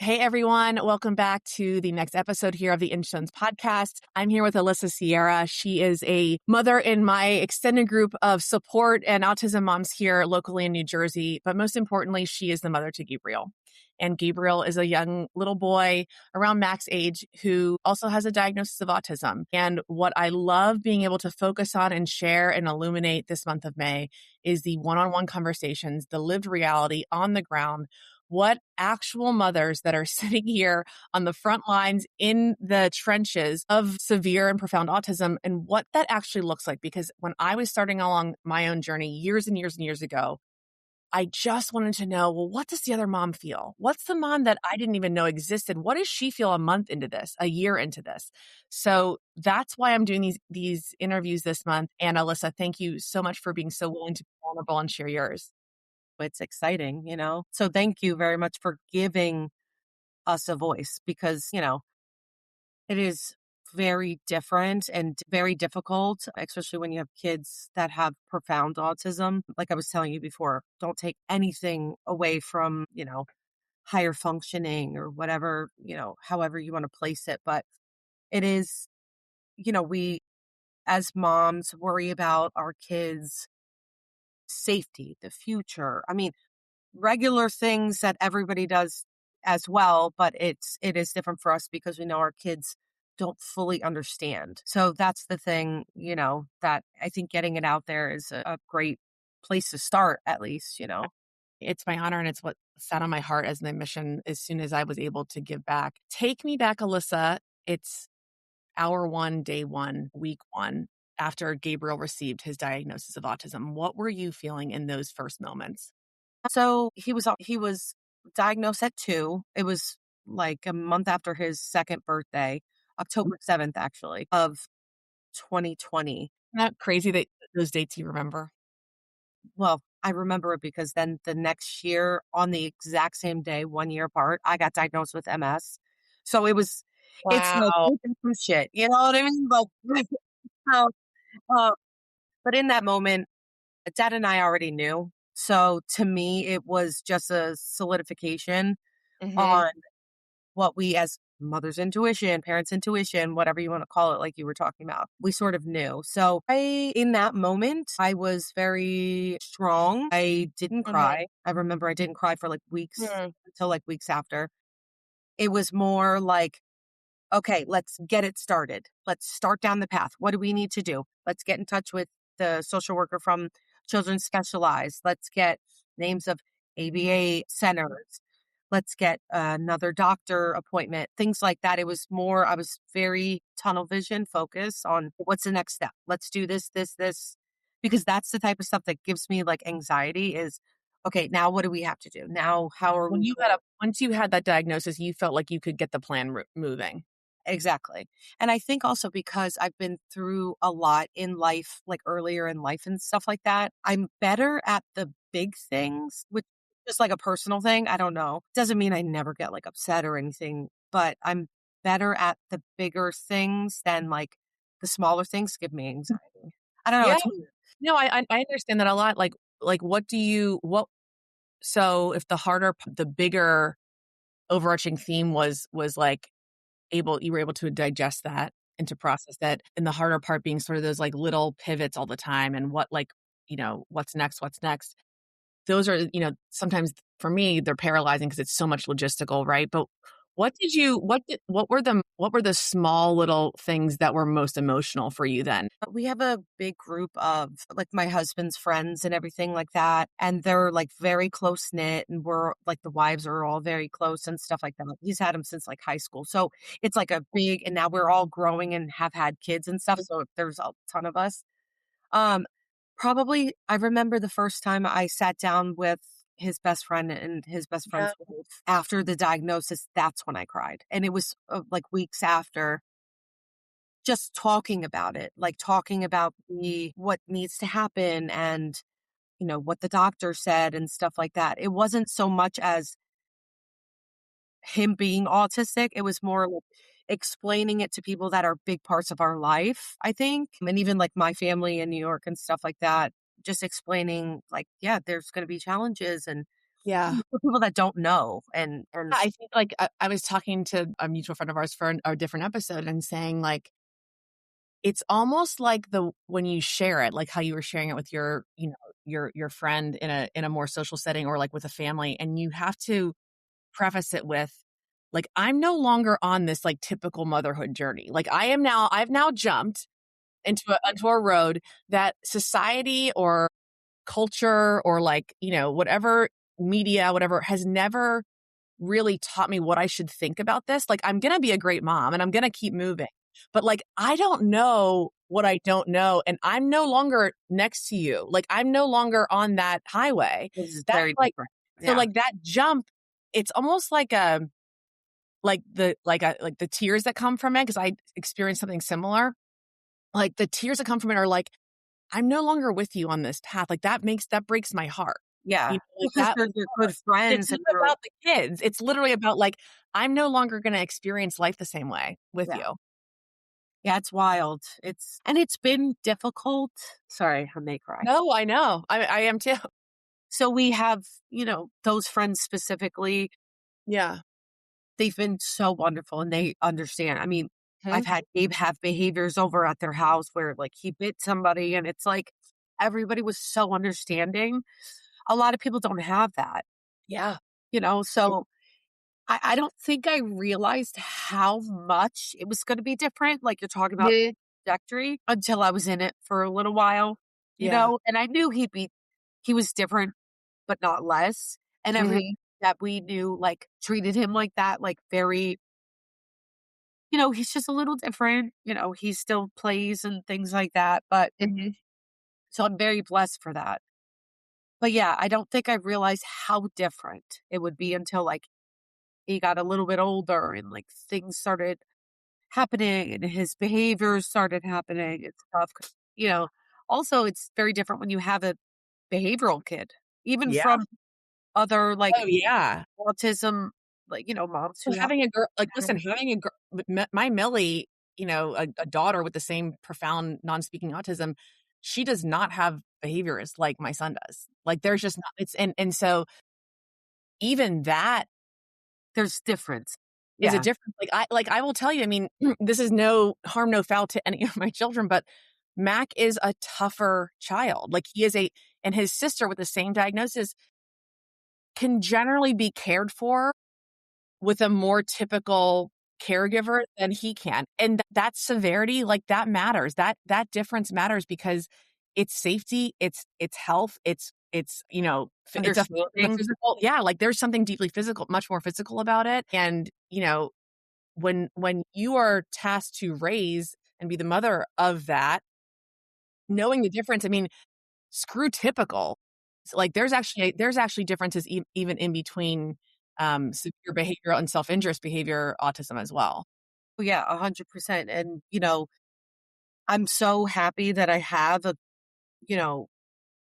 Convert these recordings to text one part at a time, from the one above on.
Hey everyone, welcome back to the next episode here of the Inchstones podcast. I'm here with Alyssa Sierra. She is a mother in my extended group of support and autism moms here locally in New Jersey. But most importantly, she is the mother to Gabriel. And Gabriel is a young little boy around Mac's age who also has a diagnosis of autism. And what I love being able to focus on and share and illuminate this month of May is the one-on-one conversations, the lived reality on the ground. What actual mothers that are sitting here on the front lines in the trenches of severe and profound autism and what that actually looks like. Because when I was starting along my own journey years and years and years ago, I just wanted to know, well, what does the other mom feel? What's the mom that I didn't even know existed? What does she feel a month into this, a year into this? So that's why I'm doing these interviews this month. And Alyssa, thank you so much for being so willing to be vulnerable and share yours. It's exciting, So thank you very much for giving us a voice because, it is very different and very difficult, especially when you have kids that have profound autism. Like I was telling you before, don't take anything away from, higher functioning or whatever, however you want to place it. But it is, we as moms worry about our kids' safety, the future. I mean, regular things that everybody does as well, but it is different for us because we know our kids don't fully understand. So that's the thing, that I think getting it out there is a great place to start, at least. It's my honor and it's what sat on my heart as my mission as soon as I was able to give back. Take me back, Alyssa. It's hour one, day one, week one, after Gabriel received his diagnosis of autism. What were you feeling in those first moments? So he was diagnosed at 2. It was like a month after his second birthday, October 7th, actually, of 2020. Isn't that crazy that those dates you remember? Well, I remember it because then the next year, on the exact same day, 1 year apart, I got diagnosed with MS. So it's like Wow. some shit, you know what I mean? But so, uh, but in that moment, Dad and I already knew. So to me, it was just a solidification Hmm. on what we as mother's intuition, parents' intuition, whatever you want to call it, like you were talking about, we sort of knew. So in that moment, I was very strong. I didn't Hmm. cry. I remember I didn't cry for like weeks Hmm. until like weeks after. It was more like, okay, let's get it started. Let's start down the path. What do we need to do? Let's get in touch with the social worker from Children's Specialized. Let's get names of ABA centers. Let's get another doctor appointment, things like that. It was more, I was very tunnel vision focused on what's the next step. Let's do this, because that's the type of stuff that gives me like anxiety is, okay, now what do we have to do? Now, how are we going? Once you had that diagnosis, you felt like you could get the plan moving. Exactly. And I think also because I've been through a lot in life, like earlier in life and stuff like that, I'm better at the big things, which is just like a personal thing. I don't know. Doesn't mean I never get like upset or anything, but I'm better at the bigger things than like the smaller things give me anxiety. I don't know. Yeah. It's weird. No, I understand that a lot. Like so if the the bigger overarching theme was like you were able to digest that and to process that, and the harder part being sort of those like little pivots all the time and what's next. Those are, sometimes for me, they're paralyzing because it's so much logistical, right? But what were the small little things that were most emotional for you then? We have a big group of like my husband's friends and everything like that. And they're like very close knit and we're like the wives are all very close and stuff like that. He's had them since like high school. So it's like a big, and now we're all growing and have had kids and stuff. So there's a ton of us. Um, Probably I remember the first time I sat down with his best friend and his best Yeah. friend's wife after the diagnosis. That's when I cried. And it was like weeks after, just talking about it, like talking about the what needs to happen and, what the doctor said and stuff like that. It wasn't so much as him being autistic, it was more like explaining it to people that are big parts of our life, I think. And even like my family in New York and stuff like that, just explaining like, yeah, there's going to be challenges and Yeah. for people that don't know. And I think like I was talking to a mutual friend of ours for a different episode and saying like it's almost like the when you share it, like how you were sharing it with your, your friend in a more social setting or like with a family, and you have to preface it with like I'm no longer on this like typical motherhood journey. Like I've now jumped into a road that society or culture or like, whatever media, whatever has never really taught me what I should think about this. Like, I'm going to be a great mom and I'm going to keep moving. But like, I don't know what I don't know. And I'm no longer next to you. Like, I'm no longer on that highway. this is That's very like, different. so Yeah. like that jump, it's almost like like the tears that come from it. Cause I experienced something similar. Like the tears that come from it are like, I'm no longer with you on this path. Like that breaks my heart. Yeah. Like Because that they're good it's friends not and you're about the kids. It's literally about, like, I'm no longer gonna experience life the same way with yeah. you. Yeah, it's wild. It's been difficult. Sorry, I may cry. No, I know. I am too. So we have, those friends specifically, Yeah. they've been so wonderful and they understand. I mean, Mhm. I've had Gabe have behaviors over at their house where like he bit somebody and it's like everybody was so understanding. A lot of people don't have that, Yeah. so I don't think I realized how much it was going to be different. Like you're talking about Mhm. trajectory until I was in it for a little while, Yeah. and I knew he was different, but not less. And every Mhm. that we knew, like, treated him like that, like very, he's just a little different. He still plays and things like that. But Mhm. so I'm very blessed for that. But yeah, I don't think I realized how different it would be until like he got a little bit older and like things started happening and his behaviors started happening. It's tough. 'Cause, also it's very different when you have a behavioral kid, even Yeah. from other like Oh, yeah. autism, like, moms So who have having a girl like, listen, having a girl my Millie, a daughter with the same profound non-speaking autism, she does not have behaviors like my son does. Like, there's just not it's and so even that there's difference. is a Yeah, difference. I will tell you, I mean, this is no harm, no foul to any of my children, but Mac is a tougher child. Like he is and his sister with the same diagnosis can generally be cared for with a more typical caregiver than he can. And that severity, like that matters. That difference matters because it's safety, it's health, it's, it's the understanding. physical. Yeah, like there's something deeply physical, much more physical about it. And, when you are tasked to raise and be the mother of that, knowing the difference, I mean, screw typical. Like there's actually differences even in between severe behavioral and self-injurious behavior autism as well. Yeah, 100%. And, I'm so happy that I have a, you know,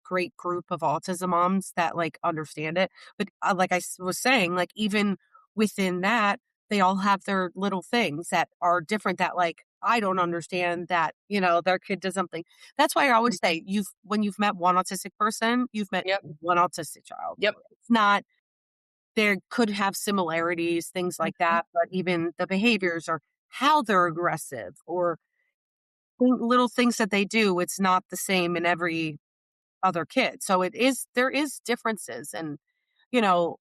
great group of autism moms that like understand it. But like was saying, like even within that, they all have their little things that are different that like I don't understand that, their kid does something. That's why I always Mhm. say when you've met one autistic person, you've met Yep. one autistic child. Yep. It's not there could have similarities, things like Mhm. that, but even the behaviors or how they're aggressive or little things that they do, it's not the same in every other kid. So there is differences. And,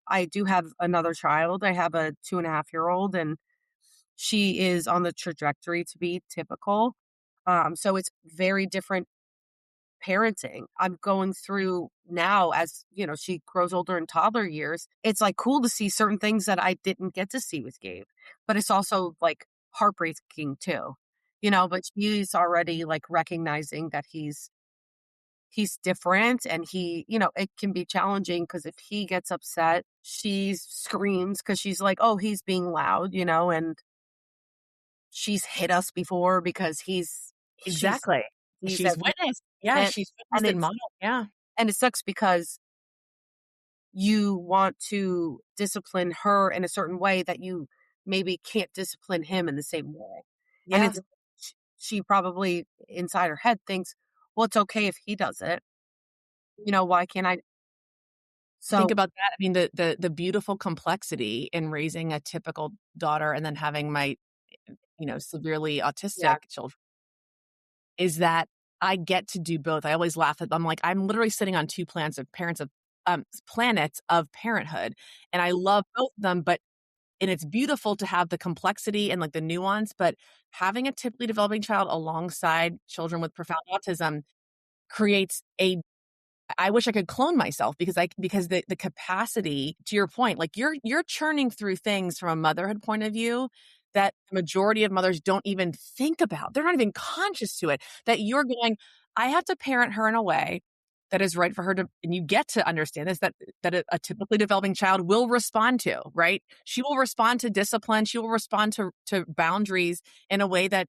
I do have another child. I have a 2.5-year-old and she is on the trajectory to be typical. So it's very different parenting. I'm going through now as, she grows older in toddler years. It's like cool to see certain things that I didn't get to see with Gabe, but it's also like heartbreaking too, but she's already like recognizing that he's different and it can be challenging because if he gets upset, she screams because she's like, oh, he's being loud, and she's hit us before because Exactly. he's She's at witnessed. Yeah, and she's and witnessed and modeled. Yeah. it sucks because you want to discipline her in a certain way that you maybe can't discipline him in the same way. And Yeah. she probably inside her head thinks, well, it's okay if he does it. Why can't I? Think So, about that. I mean, the beautiful complexity in raising a typical daughter and then having my, severely yeah, autistic children is that I get to do both. I always laugh at them. Like, I'm literally sitting on 2 planets of parenthood, and I love both of them, but and it's beautiful to have the complexity and, like, the nuance, but having a typically developing child alongside children with profound autism creates a I wish I could clone myself because the capacity to your point, like, you're churning through things from a motherhood point of view that the majority of mothers don't even think about. They're not even conscious to it, that you're going, "I have to parent her in a way that is right for her to," and you get to understand this, that a typically developing child will respond to, right? She will respond to discipline, she will respond to boundaries in a way that,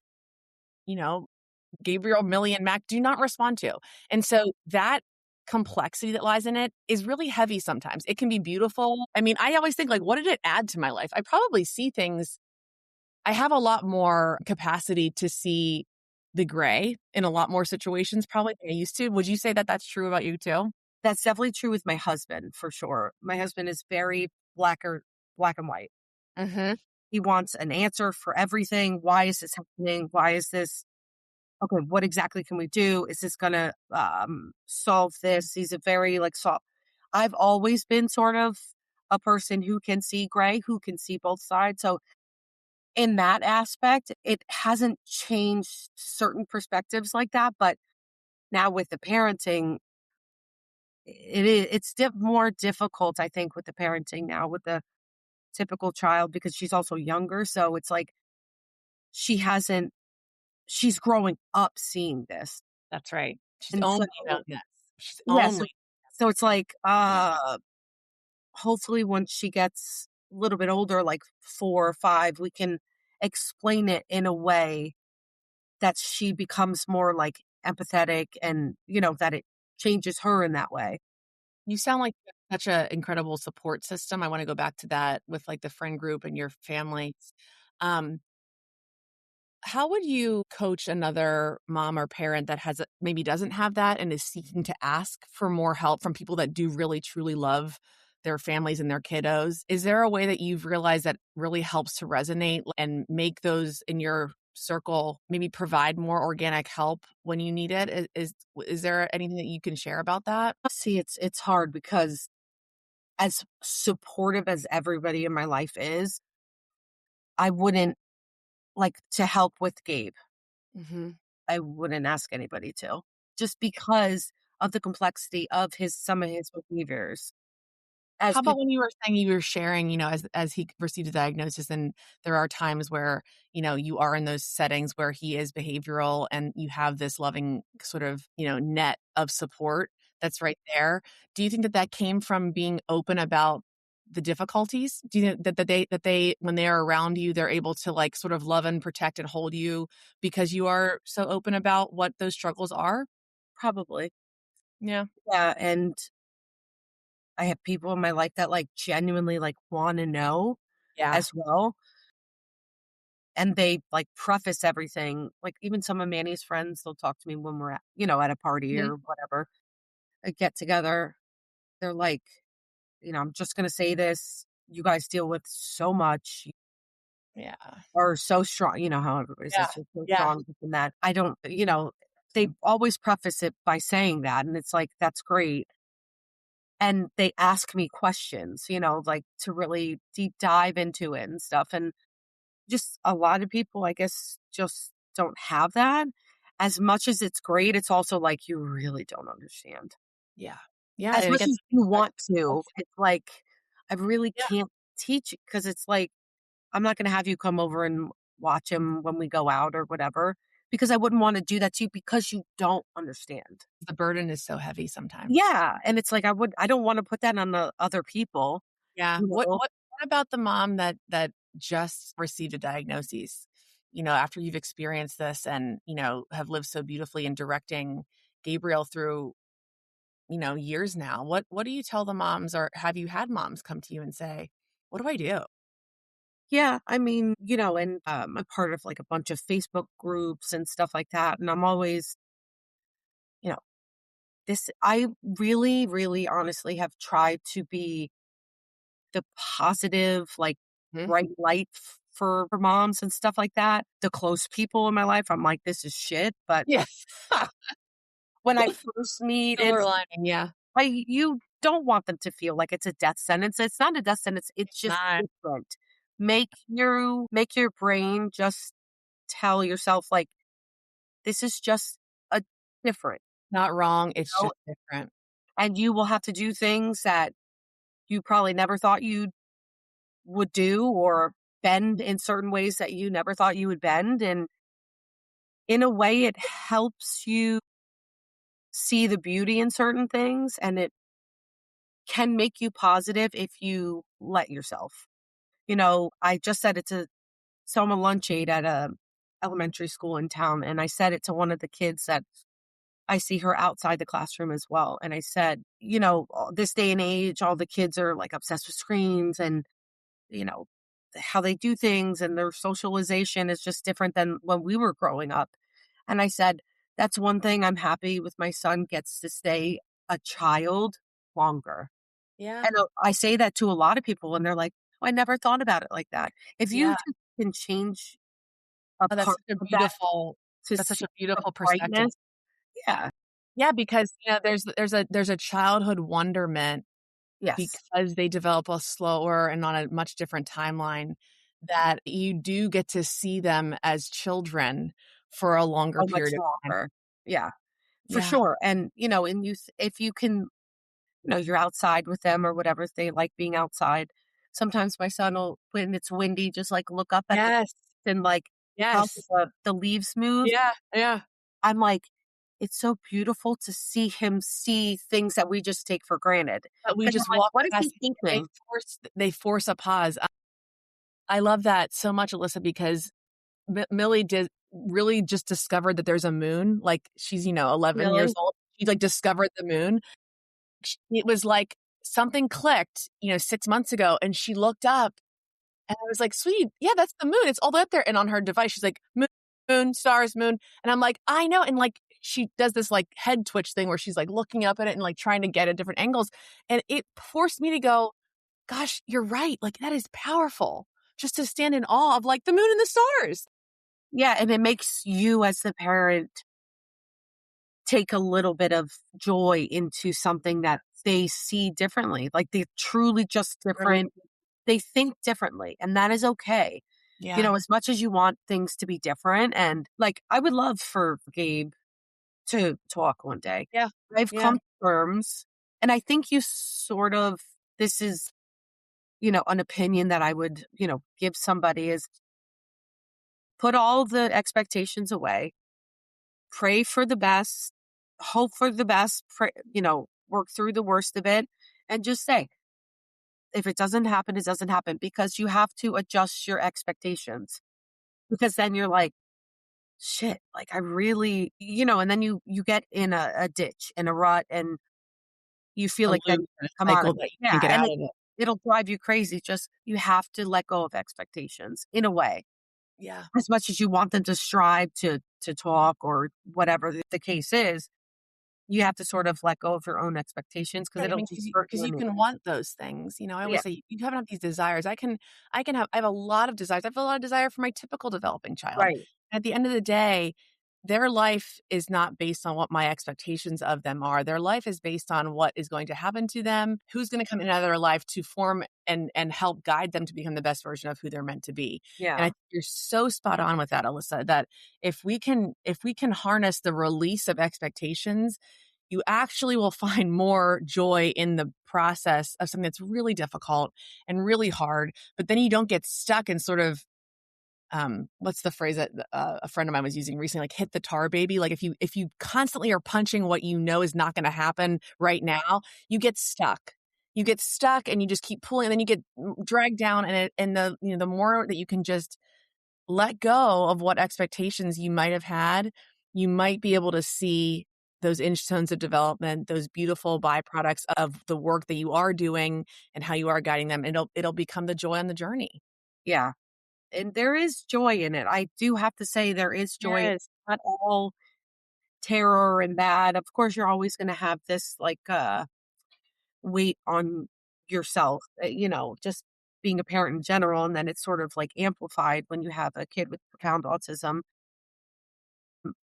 you know, Gabriel, Millie, and Mac do not respond to. And so that complexity that lies in it is really heavy sometimes. It can be beautiful. I mean, I always think, like, what did it add to my life? I probably see things I have a lot more capacity to see the gray in a lot more situations probably than I used to. Would you say that that's true about you too? that's definitely true with my husband for sure. My husband is very black and white. Mhm. He wants an answer for everything. Why is this happening? Why is this okay? What exactly can we do? Is this going to solve this? He's a very like soft. I've always been sort of a person who can see gray, who can see both sides. So in that aspect, it hasn't changed certain perspectives like that. But now with the parenting, it's more difficult, I think, with the parenting now with the typical child because she's also younger. So it's like she hasn't she's growing up seeing this. That's right. She's And only so known this. She's yeah, so only so it's like, hopefully once she gets a little bit older, like 4 or 5, we can explain it in a way that she becomes more, like, empathetic and, that it changes her in that way. You sound like such an incredible support system. I wanna go back to that with, like, the friend group and your families. Um, how would you coach another mom or parent that maybe doesn't have that and is seeking to ask for more help from people that do really truly love their families and their kiddos? Is there a way that you've realized that really helps to resonate and make those in your circle maybe provide more organic help when you need it? Is there anything that you can share about that? See, it's hard because as supportive as everybody in my life is, I wouldn't like, to help with Gabe, Mhm. I wouldn't ask anybody to, just because of the complexity of some of his behaviors. As How about peop when you were saying you were sharing, as he received a diagnosis and there are times where, you are in those settings where he is behavioral and you have this loving sort of, net of support that's right there. Do you think that that came from being open about the difficulties? Do you think that they when they are around you, they're able to like sort of love and protect and hold you because you are so open about what those struggles are? probably. Yeah. Yeah, and I have people in my life that, like, genuinely, like, wanna know Yeah. as well, and they, like, preface everything. Like, even some of Manny's friends, they'll talk to me when we're at a party Mhm. or whatever, a get together. They're like, "I'm just gonna say this, you guys deal with so much, you Yeah. are so strong." You know how everybody Yeah. says, "You're so Yeah. strong," and that. I don't they always preface it by saying that, and it's like, "That's great." And they ask me questions, like, to really deep dive into it and stuff, and just a lot of people, I guess, just don't have that. As much as it's great, it's also like, you really don't understand. Yeah. Yeah, As and it much gets as you back want to to, exhaustion. it's like, I really Yeah, can't teach it because it's like, I'm not gonna have you come over and watch him when we go out or whatever, because I wouldn't wanna do that to you because you don't understand. the burden is so heavy sometimes. Yeah, and it's like, I don't wanna put that on the other people, Yeah. you What know? what what about the mom that just received a diagnosis? After you've experienced this and, have lived so beautifully in directing Gabriel through, years now, what do you tell the moms or have you had moms come to you and say, "What do I do?" Yeah, I mean, and, I'm part of, like, a bunch of Facebook groups and stuff like that, and I'm always, you know, I really, really honestly have tried to be the positive, like, Mhm. bright light for moms and stuff like that. The close people in my life, I'm like, "This is shit," but Yeah. when I first meet Silver it's lining, yeah. you don't want them to feel like it's a death sentence. It's not a death sentence, it's It's just not different. Make your brain just tell yourself, like, "This is just a different," not wrong, you it's know, just different. and you will have to do things that you probably never thought you would do or bend in certain ways that you never thought you would bend, and in a way, it helps you see the beauty in certain things, and it can make you positive if you let yourself. I just said it to so I'm a lunch aide at a elementary school in town, and I said it to one of the kids that I see her outside the classroom as well, and I said, this day and age, all the kids are, like, obsessed with screens and, you know, how they do things, and their socialization is just different than when we were growing up. And I said, "That's one thing I'm happy with my son gets to stay a child longer." Yeah. And I say that to a lot of people, and they're like, "Oh, I never thought about it like that." If you Yeah. just can change a Oh, part of that to that's such see a the beautiful perspective. brightness. Yeah. Yeah, because, there's a childhood wonderment Yes. because they develop a slower and on a much different timeline that you do get to see them as children for a longer So much period of time. longer. Yeah, for Yeah. sure. And, if you can, you're outside with them or whatever, if they like being outside. Sometimes my son will, when it's windy, just, like, look up at the Yes. and, like, how Yes. the leaves move. Yeah, yeah. I'm like, it's so beautiful to see him see things that we just take for granted. But we Because just I'm like, walk "What is past he and thinking?" they force a pause. I love that so much, Alyssa, because Millie did really just discovered that there's a moon, like, she's, 11 years Really? old. She, like, discovered the moon. It was like something clicked, 6 months ago, and she looked up, and I was like, "Sweetie, yeah, that's the moon. It's all the way up there." And on her device, she's like, "Moon, moon, stars, moon." And I'm like, "I know." And, like, she does this, like, head twitch thing where she's, like, looking up at it and, like, trying to get at different angles. And it forced me to go, "Gosh, you're right. Like, that is powerful." Just to stand in awe of, like, the moon and the stars. Yeah, and it makes you as the parent take a little bit of joy into something that they see differently. Like, they're truly just Right. different. They think differently, and that is okay. Yeah. As much as you want things to be different, and, like, I would love for Gabe to talk one day. Yeah. I've Yeah. come to terms, and I think you sort of this is, an opinion that I would, give somebody is put all the expectations away, pray for the best, hope for the best, work through the worst of it, and just say, if it doesn't happen, it doesn't happen, because you have to adjust your expectations. Because then you're like, shit, like, I really, and then you get in a ditch, in a rut, and you feel A like then loop and a come out of cycle it. that you can't Yeah, get and out of it. it'll drive you crazy. Just you have to let go of expectations in a way. Yeah. As much as you want them to strive to talk or whatever the case is, you have to sort of let go of your own expectations because Yeah, I it'll mean, just hurt because you you can anyway. want those things, I Yeah, always say, "You haven't have these desires." I have a lot of desires. I have a lot of desire for my typical developing child. right. At the end of the day, their life is not based on what my expectations of them are. Their life is based on what is going to happen to them, who's gonna come into their life to form and help guide them to become the best version of who they're meant to be. And I Yeah, think you're so spot on with that, Alyssa, that if we can harness the release of expectations, you actually will find more joy in the process of something that's really difficult and really hard, but then you don't get stuck in sort of what's the phrase that a friend of mine was using recently, like hit the tar baby. Like if you constantly are punching what you know is not going to happen right now, you get stuck. You get stuck and you just keep pulling, and then you get dragged down, and the more that you can just let go of what expectations you might have had, you might be able to see those inchstones of development, those beautiful byproducts of the work that you are doing and how you are guiding them. It'll become the joy on the journey. yeah, and there is joy in it. I do have to say there is joy. There It's is. not all terror and that, of course, you're always going to have this like weight on yourself, just being a parent in general. And then it's sort of like amplified when you have a kid with profound autism.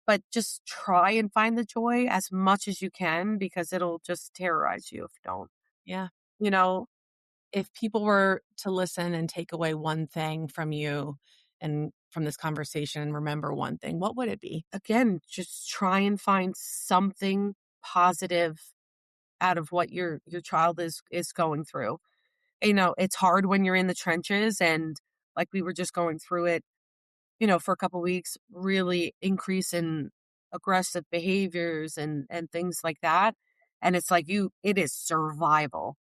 But just try and find the joy as much as you can because it'll just terrorize you if you don't. Yeah. You know, if people were to listen and take away one thing from you and from this conversation, remember one thing, what would it be? Again, just try and find something positive out of what your child is going through. It's hard when you're in the trenches and like we were just going through it, for a couple weeks, really increase in aggressive behaviors and things like that. And it's like it is survival.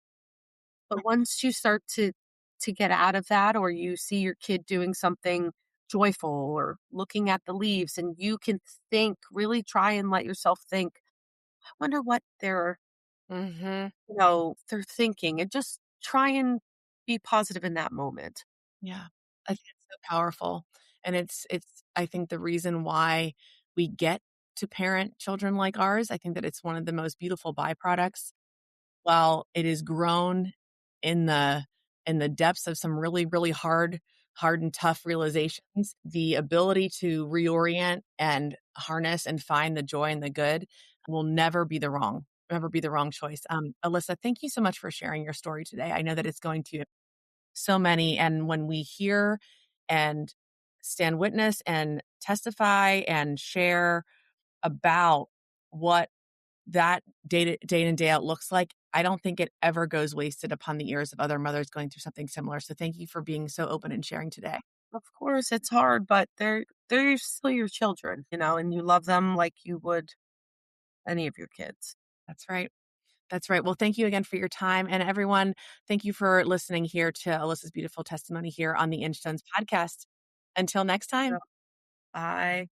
But once you start to get out of that, or you see your kid doing something joyful or looking at the leaves, and you can really try and let yourself think, I wonder what Mhm. they're thinking, and just try and be positive in that moment. Yeah. I think it's so powerful. And it's I think the reason why we get to parent children like ours, I think that it's one of the most beautiful byproducts. While it is grown in the depths of some really, really hard and tough realizations, the ability to reorient and harness and find the joy and the good will never be the wrong choice. Alyssa, thank you so much for sharing your story today. I know that it's going to so many. And when we hear and stand witness and testify and share about what that day in and day out looks like, I don't think it ever goes wasted upon the ears of other mothers going through something similar. So thank you for being so open and sharing today. Of course, it's hard, but they're still your children, and you love them like you would any of your kids. That's right. That's right. Well, thank you again for your time. And everyone, thank you for listening here to Alyssa's beautiful testimony here on the Inchstones podcast. Until next So, time. bye.